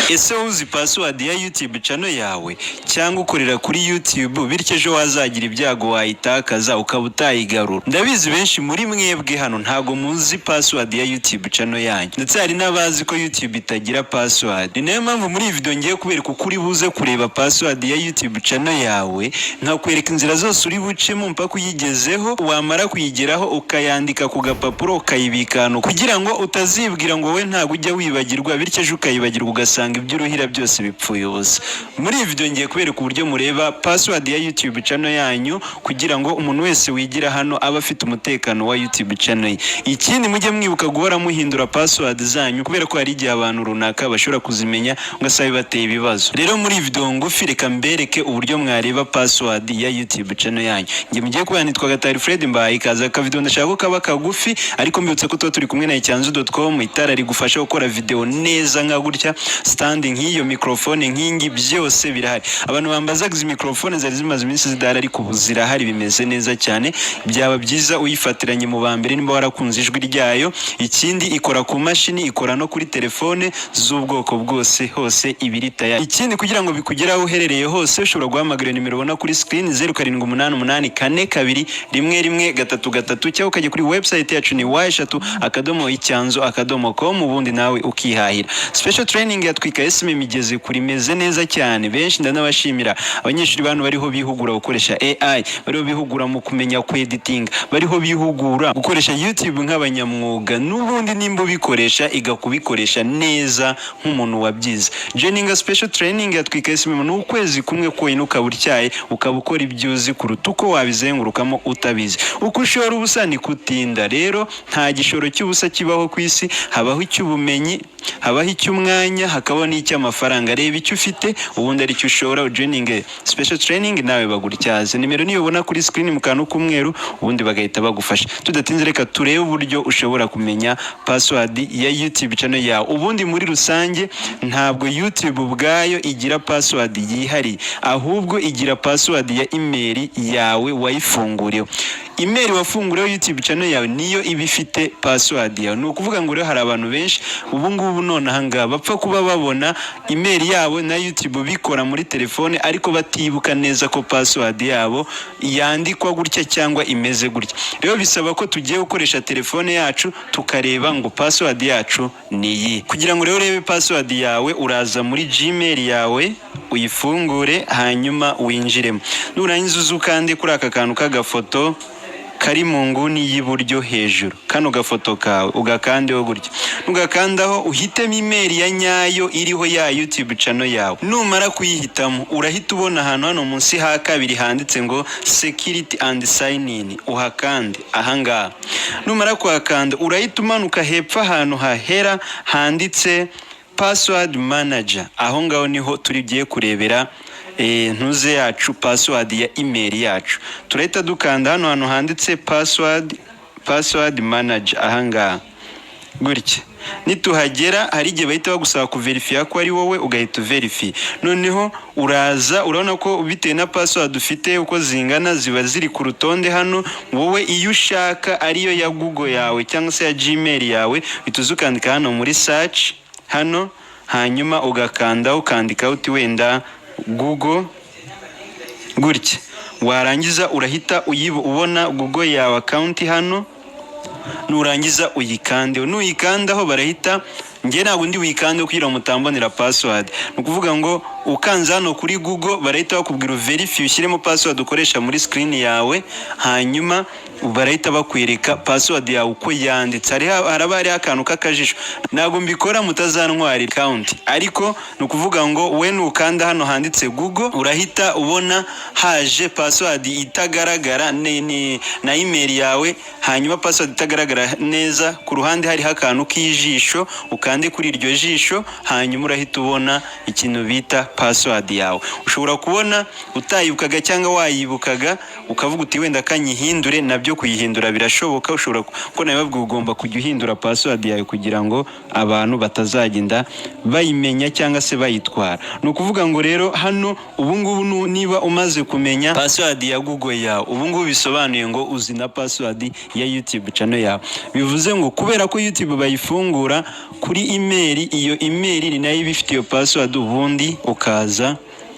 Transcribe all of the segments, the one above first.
Ese uzi password ya YouTube channel yawe cyangwa ukorera kuri YouTube bityo ejo wazagira ibyago wayitakaza ukaba utayigarura? Ndabizi benshi muri mwebwe hano ntago muzi password ya YouTube channel yanyu, ndetse hari n'abazi ko YouTube itagira password. Ni nayo mpamvu muri video ngiye kubereka uko uri buze kureba password ya YouTube channel yawe, nkakwereka inzira zose uri bucemo mpaka uyigezeho, wamara kuyigeraho ukayandika ku gapapuro ukayibika hano kugira ngo utazibwira ngo we ntago ujya wibagirwa bityo ejo ukayibagirwa ugasanga iby'uruhira byose bipfuye ubusa. Muri iyi video ngiye kubereka uburyo mureba password ya YouTube channel yanyu kugira ngo umuntu wese wigira hano aba afite umutekano wa YouTube channel. Ikindi mujye mwibuka guhora muhindura password zanyu kubera ko hari igihe abantu runaka bashobora kuzimenya ugasaba bateye ibibazo. Rero muri video ngufi reka mbereke uburyo mwareba password ya YouTube channel yanyu. Ngiye mugiye kubanitwa Gatari Fred mbaye ikaza ka video ndashaka ko kaba kagufi ariko mbibutse ko turi kumwe na icyanzu.com, itara rigufasha gukora video neza nka gutya, standing nk'iyo, microphone nk'ingi, byose birahari. Abantu bambazaga izi microphone zari zimaze iminsi zidahari ariko ubu zirahari bimeze neza cyane. Byaba byiza uyifatiranye mu bambere nimba warakunze ijwi ryayo. Ikindi ikora ku mashini, ikora no kuri telefone z'ubwoko bwose, hose ibirita. Ikindi kugira ngo bikugeraho uherereye hose ushobora guhamagara nimero ubona kuri screen 0788421133 cyangwa ukajya kuri website yacu ni y3.icyanzu.com ubundi nawe ukihahira. Special training yatwika esime migeze kuri meze neza cyane. Benshi ndanabashimira abanyeshuri bantu bariho bihugura gukoresha AI, bariho bihugura mu kumenya ku editing, bariho bihugura gukoresha YouTube nk'abanyamwuga, n'ubundi nimba bikoresha igakubikoresha neza nk'umuntu wabyize. Joining special training yatwika esime mu ukwezi kumwe koyine ukabutyaye ukabukora ibyuzi kuruta uko wabizengurukamo utabizi. Uko ushora ubusa ni kutinda. Rero nta gishoro cy'ubusa kibaho ku isi, habaho icy'ubumenyi, habaho icy'umwanya, hakabaho n'icy'amafaranga. Reba icyo ufite ubundi ari cyo ushora. Joining special training nawe bagutyaze. Nimero niyo ubona kuri screen mu kantu k'umweru ubundi bagahita bagufasha. Tudatinze reka turebe uburyo ushobora kumenya password ya YouTube channel yawe. Ubundi muri rusange ntabwo YouTube ubwayo igira password yihari, ahubwo igira password ya email yawe wayifunguriyeho. Email wafunguriyeho YouTube channel yawe niyo ibifite password yawe. Ni ukuvuga ngo rero hari abantu benshi ubu ngubu none ahanga bapfa kuba babona email yabo na YouTube bikora muri telefone ariko batibuka neza ko password yabo yandikwa gutya cyangwa imeze gutya. Rero bisaba ko tugiye gukoresha telefone yacu tukareba ngo password yacu ni iyi. Kugira ngo rero urebe password yawe uraza muri Gmail yawe uyifungure hanyuma winjiremo. Nurangiza uzukande kuri aka kantu k'agafoto kari mu nguni y'iburyo hejuru, kano gafoto kawe ugakandeho gutya. Ugakandaho uhitemo email ya nyayo iriho ya YouTube channel yawe. Numara kuyihitamo urahita ubona ahantu hano munsi ha kabiri handitse ngo security and sign in, uhakande ahangaha. Numara kuhakanda urahita umanuka hepfo ahantu hahera handitse password manager. Aho ngaho niho turigiye kurebera ntuze yacu password ya email yacu. Turahita dukanda hano hantu handitse password manager ahangaha gutya. Nituhagera hari igihe bahita bagusaba kuverifya ko ari wowe ugahita verify. Noneho uraza urabona ko bitewe na password ufite uko zingana ziba ziri ku rutonde hano. Wowe iyo ushaka ariyo ya Google yawe cyangwa se ya Gmail yawe bituzukandika hano muri search hano, hanyuma ugakanda ukandika uti wenda Google gutya. Warangiza urahita ubona Google yawe account hano, nurangiza uyikande. Nuyikandaho barahita nge ntabwo ndi wikande kugira mutambonera password. Nukuvuga ngo ukanza hano kuri Google barahita bakubwira verify ushyiremo password ukoresha muri screen yawe, hanyuma barahita bakwereka password yawe uko yanditse. Haraba hari akantu k'akajisho. Ntabwo mbikora mutazantwara account, ariko nukuvuga ngo we nukanda hano handitse Google urahita ubona haje password itagaragara na email yawe, hanyuma password itagaragara neza. Ku ruhande hari akantu k'ijisho, ukande kuri iryo jisho hanyuma urahita ubona ikintu bita password yawe. Ushobora kubona utayibukaga cyangwa wayibukaga ukavuga uti wenda kanyihindure, nabyo kuyihindura birashoboka. Ushobora ko nawe ugomba kujya uhindura password yawe kugira ngo abantu batazagenda bayimenya cyangwa se bayitwara. No kuvuga ngo rero hano ubu ngubu niba umaze kumenya password ya Google yawe, ubu ngubu bisobanuye ngo uzi na password ya YouTube channel yawe. Bivuze ngo kubera ko YouTube bayifungura kuri kuri email, iyo email ni nayo ibifite iyo password, ubundi ukaza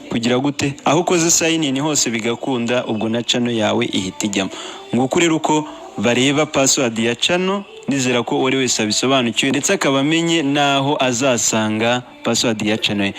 kugira gute aho ukoze sign in hose bigakunda, ubwo na channel yawe ihita ijyamo. Nguko rero uko bareba password ya channel, nizera ko uri wese abisobanukiwe ndetse akaba amenye naho azasanga password ya channel.